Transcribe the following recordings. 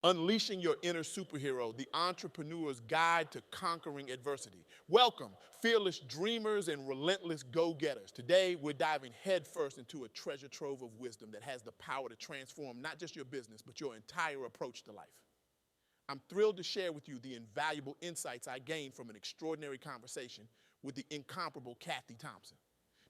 Unleashing Your Inner Superhero, the entrepreneur's guide to conquering adversity. Welcome, fearless dreamers and relentless go-getters. Today, we're diving headfirst into a treasure trove of wisdom that has the power to transform not just your business, but your entire approach to life. I'm thrilled to share with you the invaluable insights I gained from an extraordinary conversation with the incomparable Cathy Thompson.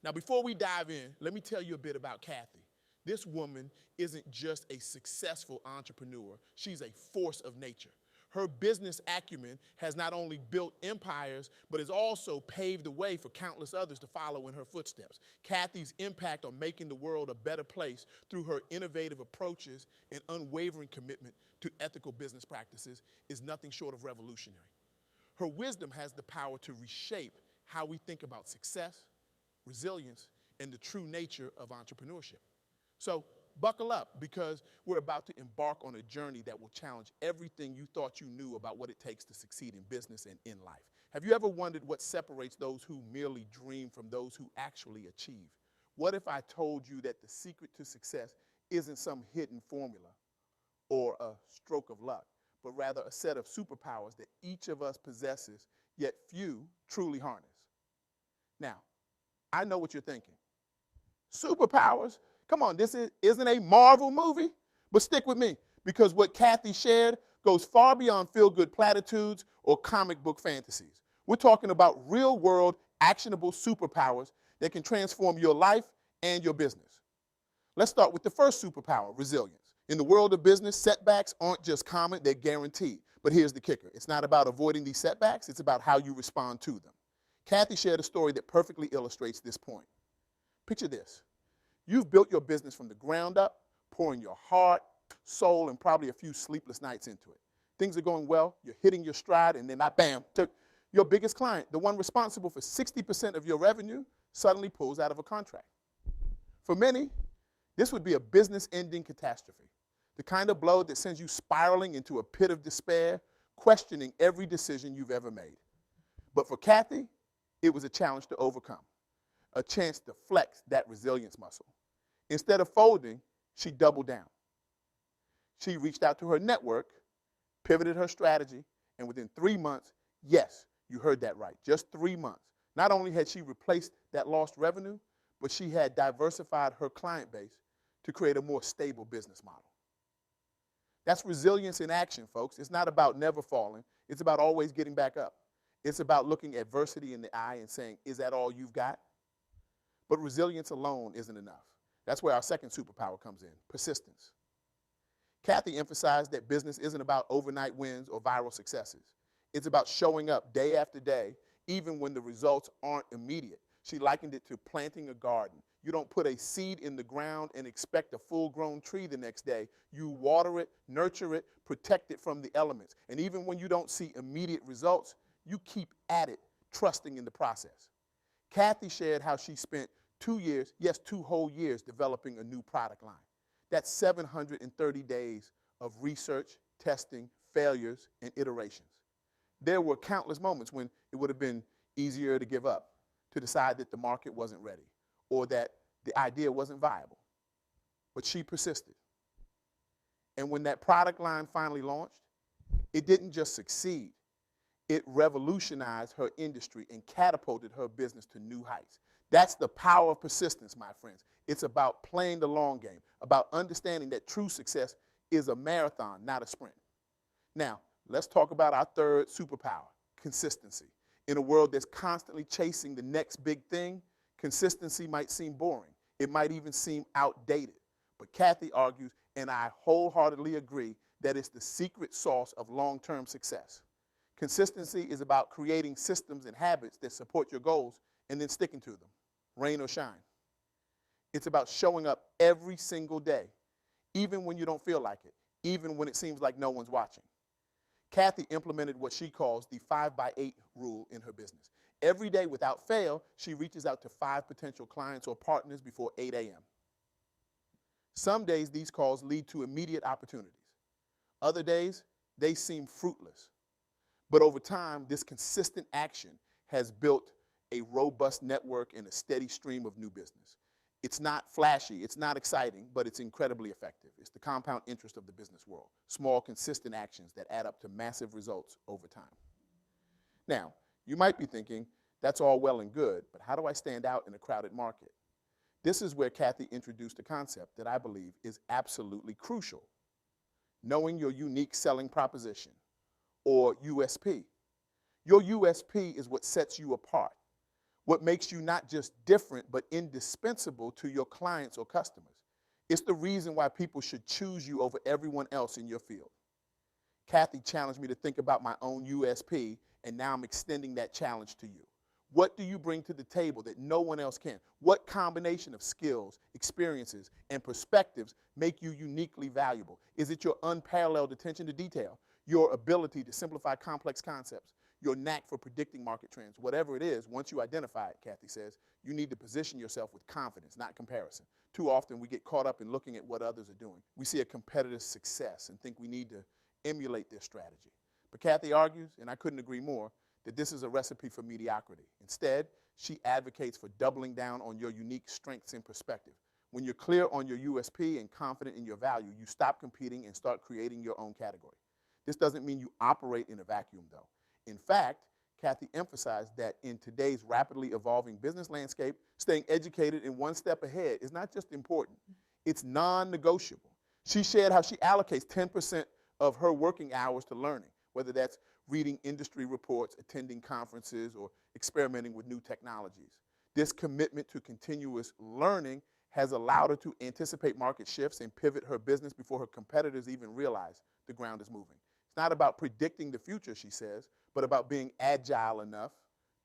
Now, before we dive in, let me tell you a bit about Cathy. This woman isn't just a successful entrepreneur, she's a force of nature. Her business acumen has not only built empires, but has also paved the way for countless others to follow in her footsteps. Cathy's impact on making the world a better place through her innovative approaches and unwavering commitment to ethical business practices is nothing short of revolutionary. Her wisdom has the power to reshape how we think about success, resilience, and the true nature of entrepreneurship. So buckle up, because we're about to embark on a journey that will challenge everything you thought you knew about what it takes to succeed in business and in life. Have you ever wondered what separates those who merely dream from those who actually achieve? What if I told you that the secret to success isn't some hidden formula or a stroke of luck, but rather a set of superpowers that each of us possesses, yet few truly harness? Now, I know what you're thinking. Superpowers? Come on, isn't a Marvel movie? But stick with me, because what Cathy shared goes far beyond feel-good platitudes or comic book fantasies. We're talking about real-world, actionable superpowers that can transform your life and your business. Let's start with the first superpower, resilience. In the world of business, setbacks aren't just common, they're guaranteed. But here's the kicker. It's not about avoiding these setbacks, it's about how you respond to them. Cathy shared a story that perfectly illustrates this point. Picture this. You've built your business from the ground up, pouring your heart, soul, and probably a few sleepless nights into it. Things are going well, you're hitting your stride, and then bam, your biggest client, the one responsible for 60% of your revenue, suddenly pulls out of a contract. For many, this would be a business-ending catastrophe, the kind of blow that sends you spiraling into a pit of despair, questioning every decision you've ever made. But for Cathy, it was a challenge to overcome, a chance to flex that resilience muscle. Instead of folding, she doubled down. She reached out to her network, pivoted her strategy, and within 3 months, yes, you heard that right, just 3 months, not only had she replaced that lost revenue, but she had diversified her client base to create a more stable business model. That's resilience in action, folks. It's not about never falling. It's about always getting back up. It's about looking adversity in the eye and saying, is that all you've got? But resilience alone isn't enough. That's where our second superpower comes in, persistence. Cathy emphasized that business isn't about overnight wins or viral successes. It's about showing up day after day, even when the results aren't immediate. She likened it to planting a garden. You don't put a seed in the ground and expect a full-grown tree the next day. You water it, nurture it, protect it from the elements. And even when you don't see immediate results, you keep at it, trusting in the process. Cathy shared how she spent 2 years, yes, 2 whole years developing a new product line. That's 730 days of research, testing, failures, and iterations. There were countless moments when it would have been easier to give up, to decide that the market wasn't ready, or that the idea wasn't viable. But she persisted. And when that product line finally launched, it didn't just succeed. It revolutionized her industry and catapulted her business to new heights. That's the power of persistence, my friends. It's about playing the long game, about understanding that true success is a marathon, not a sprint. Now, let's talk about our third superpower, consistency. In a world that's constantly chasing the next big thing, consistency might seem boring. It might even seem outdated. But Cathy argues, and I wholeheartedly agree, that it's the secret sauce of long-term success. Consistency is about creating systems and habits that support your goals and then sticking to them, rain or shine. It's about showing up every single day, even when you don't feel like it, even when it seems like no one's watching. Cathy implemented what she calls the 5x8 rule in her business. Every day without fail, she reaches out to 5 potential clients or partners before 8 a.m. Some days these calls lead to immediate opportunities. Other days, they seem fruitless. But over time, this consistent action has built a robust network and a steady stream of new business. It's not flashy, it's not exciting, but it's incredibly effective. It's the compound interest of the business world. Small, consistent actions that add up to massive results over time. Now, you might be thinking, that's all well and good, but how do I stand out in a crowded market? This is where Cathy introduced a concept that I believe is absolutely crucial. Knowing your unique selling proposition, or USP. Your USP is what sets you apart, what makes you not just different, but indispensable to your clients or customers. It's the reason why people should choose you over everyone else in your field. Cathy challenged me to think about my own USP, and now I'm extending that challenge to you. What do you bring to the table that no one else can? What combination of skills, experiences, and perspectives make you uniquely valuable? Is it your unparalleled attention to detail, your ability to simplify complex concepts, your knack for predicting market trends? Whatever it is, once you identify it, Cathy says, you need to position yourself with confidence, not comparison. Too often we get caught up in looking at what others are doing. We see a competitor's success and think we need to emulate their strategy. But Cathy argues, and I couldn't agree more, that this is a recipe for mediocrity. Instead, she advocates for doubling down on your unique strengths and perspective. When you're clear on your USP and confident in your value, you stop competing and start creating your own category. This doesn't mean you operate in a vacuum, though. In fact, Cathy emphasized that in today's rapidly evolving business landscape, staying educated and one step ahead is not just important, it's non-negotiable. She shared how she allocates 10% of her working hours to learning, whether that's reading industry reports, attending conferences, or experimenting with new technologies. This commitment to continuous learning has allowed her to anticipate market shifts and pivot her business before her competitors even realize the ground is moving. It's not about predicting the future, she says, but about being agile enough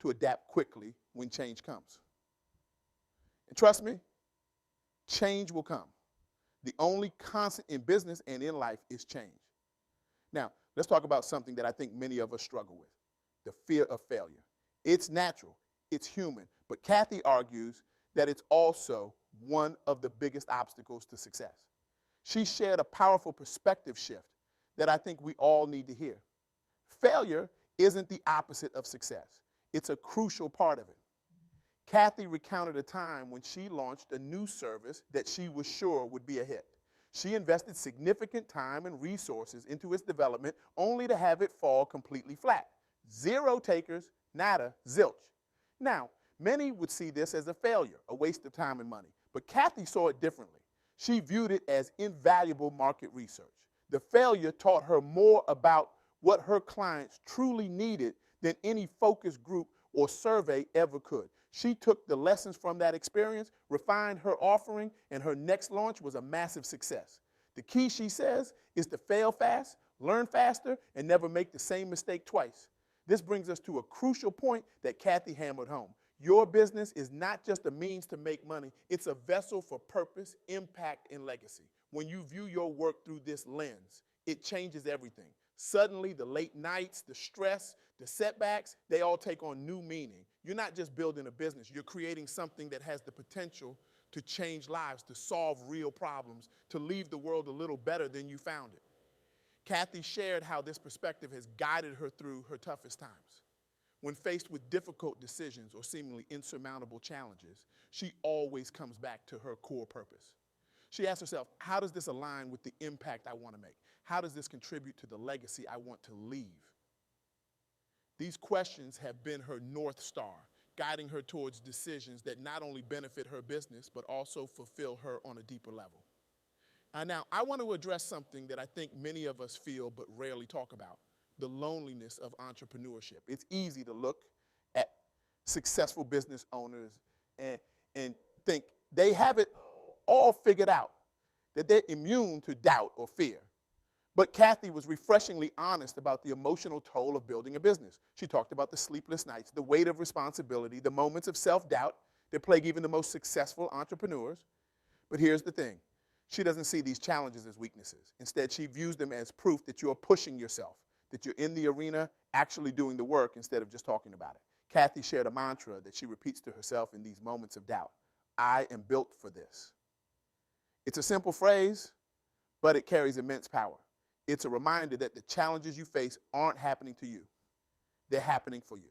to adapt quickly when change comes. And trust me, change will come. The only constant in business and in life is change. Now, let's talk about something that I think many of us struggle with, the fear of failure. It's natural, it's human, but Cathy argues that it's also one of the biggest obstacles to success. She shared a powerful perspective shift that I think we all need to hear. Failure isn't the opposite of success. It's a crucial part of it. Cathy recounted a time when she launched a new service that she was sure would be a hit. She invested significant time and resources into its development only to have it fall completely flat. Zero takers, nada, zilch. Now, many would see this as a failure, a waste of time and money, but Cathy saw it differently. She viewed it as invaluable market research. The failure taught her more about what her clients truly needed than any focus group or survey ever could. She took the lessons from that experience, refined her offering, and her next launch was a massive success. The key, she says, is to fail fast, learn faster, and never make the same mistake twice. This brings us to a crucial point that Cathy hammered home. Your business is not just a means to make money, it's a vessel for purpose, impact, and legacy. When you view your work through this lens, it changes everything. Suddenly, the late nights, the stress, the setbacks, they all take on new meaning. You're not just building a business, you're creating something that has the potential to change lives, to solve real problems, to leave the world a little better than you found it. Cathy shared how this perspective has guided her through her toughest times. When faced with difficult decisions or seemingly insurmountable challenges, she always comes back to her core purpose. She asks herself, how does this align with the impact I want to make? How does this contribute to the legacy I want to leave? These questions have been her North Star, guiding her towards decisions that not only benefit her business, but also fulfill her on a deeper level. Now, I want to address something that I think many of us feel but rarely talk about, the loneliness of entrepreneurship. It's easy to look at successful business owners and think they have it all figured out, that they're immune to doubt or fear. But Cathy was refreshingly honest about the emotional toll of building a business. She talked about the sleepless nights, the weight of responsibility, the moments of self-doubt that plague even the most successful entrepreneurs. But here's the thing. She doesn't see these challenges as weaknesses. Instead, she views them as proof that you're pushing yourself, that you're in the arena actually doing the work instead of just talking about it. Cathy shared a mantra that she repeats to herself in these moments of doubt. I am built for this. It's a simple phrase, but it carries immense power. It's a reminder that the challenges you face aren't happening to you. They're happening for you.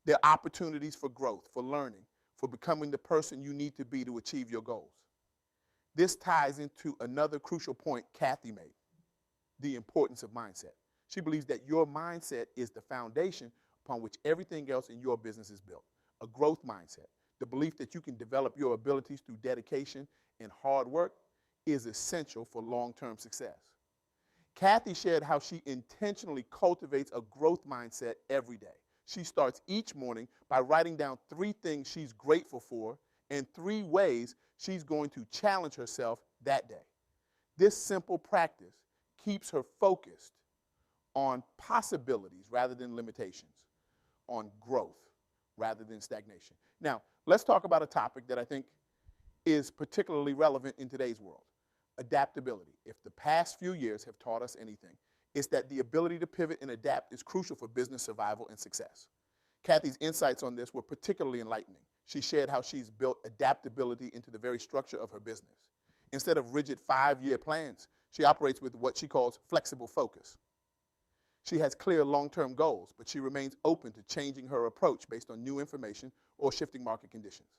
They're opportunities for growth, for learning, for becoming the person you need to be to achieve your goals. This ties into another crucial point Cathy made, the importance of mindset. She believes that your mindset is the foundation upon which everything else in your business is built. A growth mindset, the belief that you can develop your abilities through dedication and hard work, is essential for long-term success. Cathy shared how she intentionally cultivates a growth mindset every day. She starts each morning by writing down 3 things she's grateful for and 3 ways she's going to challenge herself that day. This simple practice keeps her focused on possibilities rather than limitations, on growth rather than stagnation. Now, let's talk about a topic that I think is particularly relevant in today's world: adaptability. If the past few years have taught us anything, it's that the ability to pivot and adapt is crucial for business survival and success. Cathy's insights on this were particularly enlightening. She shared how she's built adaptability into the very structure of her business. Instead of rigid 5-year plans, she operates with what she calls flexible focus. She has clear long-term goals, but she remains open to changing her approach based on new information or shifting market conditions.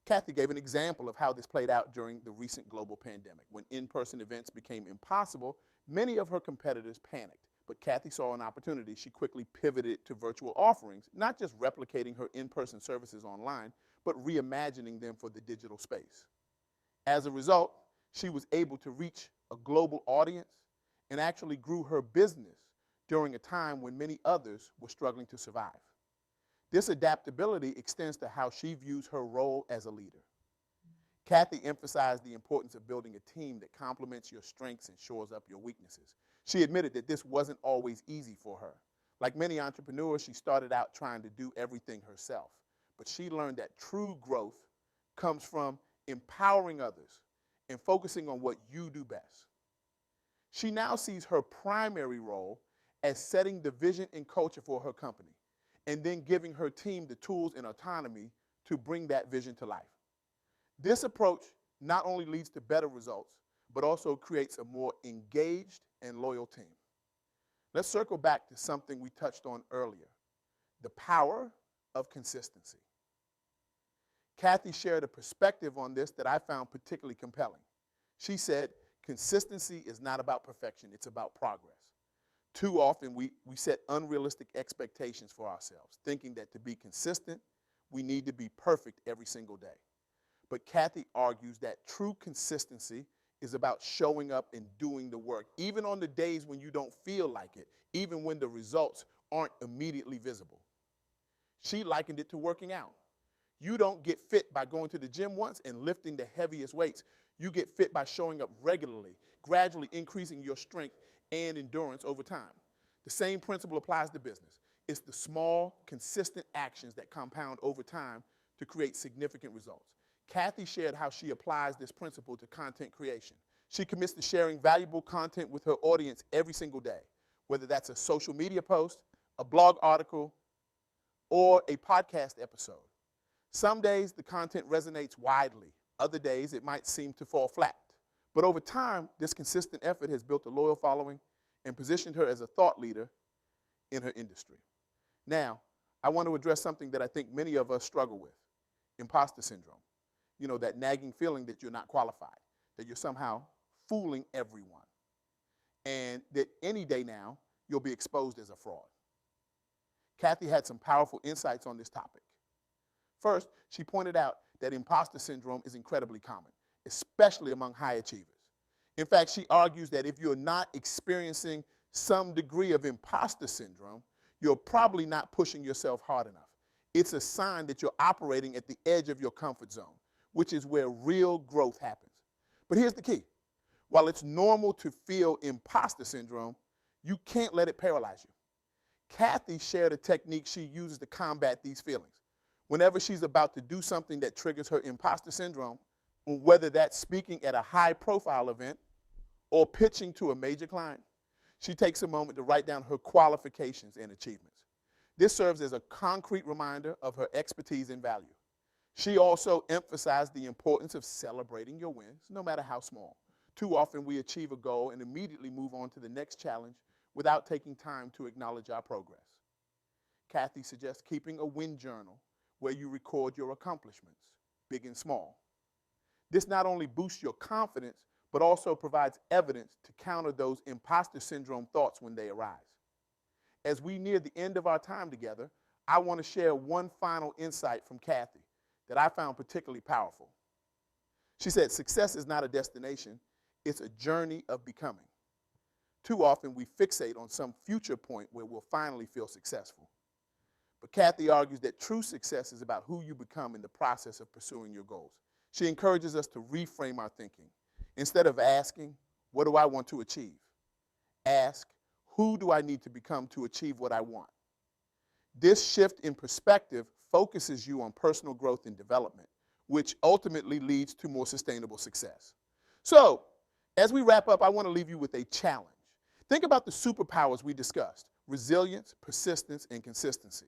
Cathy gave an example of how this played out during the recent global pandemic. When in-person events became impossible, many of her competitors panicked, but Cathy saw an opportunity. She quickly pivoted to virtual offerings, not just replicating her in-person services online, but reimagining them for the digital space. As a result, she was able to reach a global audience and actually grew her business during a time when many others were struggling to survive. This adaptability extends to how she views her role as a leader. Cathy emphasized the importance of building a team that complements your strengths and shores up your weaknesses. She admitted that this wasn't always easy for her. Like many entrepreneurs, she started out trying to do everything herself, but she learned that true growth comes from empowering others and focusing on what you do best. She now sees her primary role as setting the vision and culture for her company, and then giving her team the tools and autonomy to bring that vision to life. This approach not only leads to better results, but also creates a more engaged and loyal team. Let's circle back to something we touched on earlier: the power of consistency. Cathy shared a perspective on this that I found particularly compelling. She said, consistency is not about perfection, it's about progress. Too often we set unrealistic expectations for ourselves, thinking that to be consistent, we need to be perfect every single day. But Cathy argues that true consistency is about showing up and doing the work, even on the days when you don't feel like it, even when the results aren't immediately visible. She likened it to working out. You don't get fit by going to the gym once and lifting the heaviest weights. You get fit by showing up regularly, gradually increasing your strength and endurance over time. The same principle applies to business. It's the small, consistent actions that compound over time to create significant results. Cathy shared how she applies this principle to content creation. She commits to sharing valuable content with her audience every single day, whether that's a social media post, a blog article, or a podcast episode. Some days the content resonates widely. Other days it might seem to fall flat. But over time, this consistent effort has built a loyal following and positioned her as a thought leader in her industry. Now, I want to address something that I think many of us struggle with: imposter syndrome. You know, that nagging feeling that you're not qualified, that you're somehow fooling everyone, and that any day now you'll be exposed as a fraud. Cathy had some powerful insights on this topic. First, she pointed out that imposter syndrome is incredibly common, especially among high achievers. In fact, she argues that if you're not experiencing some degree of imposter syndrome, you're probably not pushing yourself hard enough. It's a sign that you're operating at the edge of your comfort zone, which is where real growth happens. But here's the key. While it's normal to feel imposter syndrome, you can't let it paralyze you. Cathy shared a technique she uses to combat these feelings. Whenever she's about to do something that triggers her imposter syndrome, whether that's speaking at a high-profile event or pitching to a major client, she takes a moment to write down her qualifications and achievements. This serves as a concrete reminder of her expertise and value. She also emphasized the importance of celebrating your wins, no matter how small. Too often we achieve a goal and immediately move on to the next challenge without taking time to acknowledge our progress. Cathy suggests keeping a win journal where you record your accomplishments, big and small. This not only boosts your confidence, but also provides evidence to counter those imposter syndrome thoughts when they arise. As we near the end of our time together, I want to share one final insight from Cathy that I found particularly powerful. She said, success is not a destination, it's a journey of becoming. Too often we fixate on some future point where we'll finally feel successful. But Cathy argues that true success is about who you become in the process of pursuing your goals. She encourages us to reframe our thinking. Instead of asking, what do I want to achieve? Ask, who do I need to become to achieve what I want? This shift in perspective focuses you on personal growth and development, which ultimately leads to more sustainable success. So, as we wrap up, I want to leave you with a challenge. Think about the superpowers we discussed: resilience, persistence, and consistency.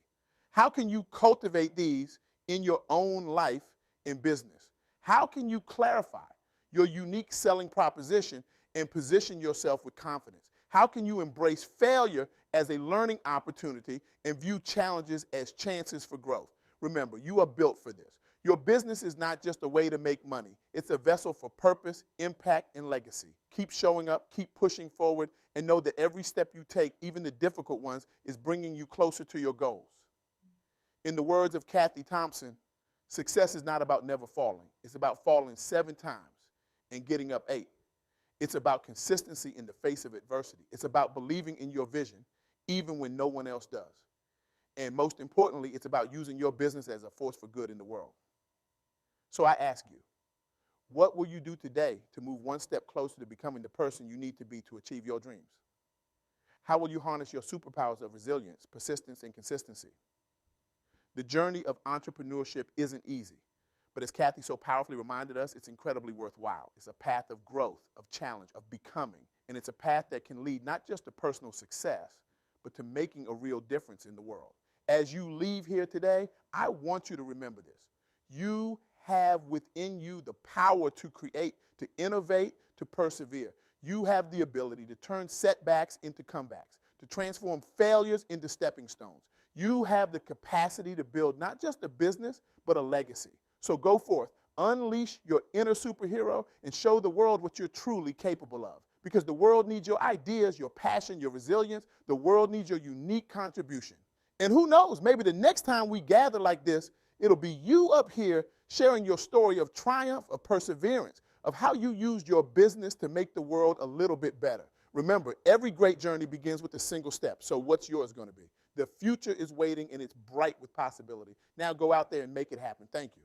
How can you cultivate these in your own life and business? How can you clarify your unique selling proposition and position yourself with confidence? How can you embrace failure as a learning opportunity and view challenges as chances for growth? Remember, you are built for this. Your business is not just a way to make money. It's a vessel for purpose, impact, and legacy. Keep showing up, keep pushing forward, and know that every step you take, even the difficult ones, is bringing you closer to your goals. In the words of Cathy Thompson, success is not about never falling. It's about falling 7 times and getting up 8. It's about consistency in the face of adversity. It's about believing in your vision even when no one else does. And most importantly, it's about using your business as a force for good in the world. So I ask you, what will you do today to move one step closer to becoming the person you need to be to achieve your dreams? How will you harness your superpowers of resilience, persistence, and consistency? The journey of entrepreneurship isn't easy, but as Cathy so powerfully reminded us, it's incredibly worthwhile. It's a path of growth, of challenge, of becoming, and it's a path that can lead not just to personal success, but to making a real difference in the world. As you leave here today, I want you to remember this. You have within you the power to create, to innovate, to persevere. You have the ability to turn setbacks into comebacks, to transform failures into stepping stones. You have the capacity to build not just a business, but a legacy. So go forth, unleash your inner superhero, and show the world what you're truly capable of. Because the world needs your ideas, your passion, your resilience. The world needs your unique contribution. And who knows, maybe the next time we gather like this, it'll be you up here sharing your story of triumph, of perseverance, of how you used your business to make the world a little bit better. Remember, every great journey begins with a single step. So what's yours going to be? The future is waiting, and it's bright with possibility. Now go out there and make it happen. Thank you.